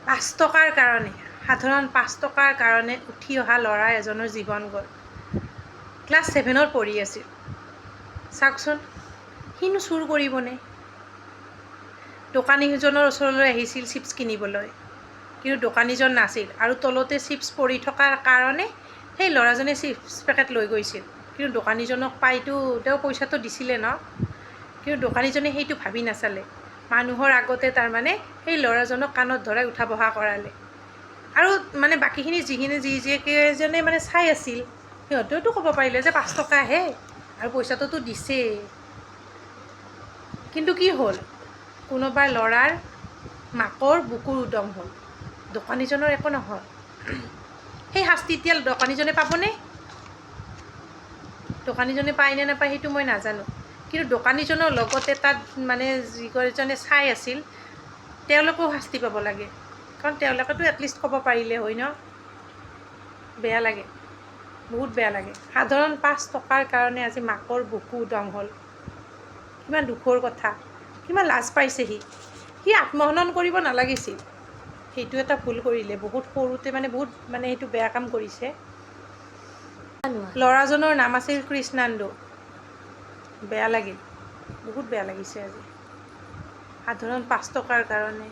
5 টকাৰ কাৰণে, সাধাৰণ 5 টকাৰ কাৰণে উঠি অহা ল'ৰা এজনৰ জীৱন গ'ল। ক্লাছ 7ত পঢ়ি আছিল। চাওকচোন, সিনো চুৰ কৰিবনে? দোকানীজনৰ ওচৰলৈ আহিছিল চিপছ কিনিবলৈ, কিন্তু দোকানীজন নাছিল আৰু তলতে চিপছ পৰি থকাৰ কাৰণে সেই ল'ৰাজনে চিপছ পেকেট লৈ গৈছিল। কিন্তু দোকানীজনক পাইতো তেওঁ পইচাটো দিছিলে ন, কিন্তু দোকানীজনে সেইটো ভাবি নাচালে। মানুহৰ আগতে তাৰমানে সেই ল'ৰাজনক কাণত ধৰাই উঠা বহা কৰালে। আৰু মানে বাকীখিনি যিকেইজনে মানে চাই আছিল, সিহঁতেওতো ক'ব পাৰিলে যে 5 টকাহে আৰু পইচাটোতো দিছেই। কিন্তু কি হ'ল, কোনোবা ল'ৰাৰ মাকৰ বুকুৰ উদং হ'ল, দোকানীজনৰ একো নহ'ল। সেই শাস্তি এতিয়া দোকানীজনে পাবনে? দোকানীজনে পায় নে নাপায় সেইটো মই নাজানো, কিন্তু দোকানীজনৰ লগতে তাত মানে যিকেইজনে চাই আছিল তেওঁলোকেও শাস্তি পাব লাগে, কাৰণ তেওঁলোকেতো এটলিষ্ট ক'ব পাৰিলে হয় ন। বেয়া লাগে, বহুত বেয়া লাগে। সাধাৰণ 5 টকাৰ কাৰণে আজি মাকৰ বুকু উদং হ'ল। কিমান দুখৰ কথা, কিমান লাজ পাইছে সি আত্মহনন কৰিব নালাগিছিল। সেইটো এটা ভুল কৰিলে, বহুত সৰুতে বহুত সেইটো বেয়া কাম কৰিছে। ল'ৰাজনৰ নাম আছিল কৃষ্ণান্দু। বেয়া লাগিল, বহুত বেয়া লাগিছে আজি। সাধাৰণ 5 টকাৰ কাৰণে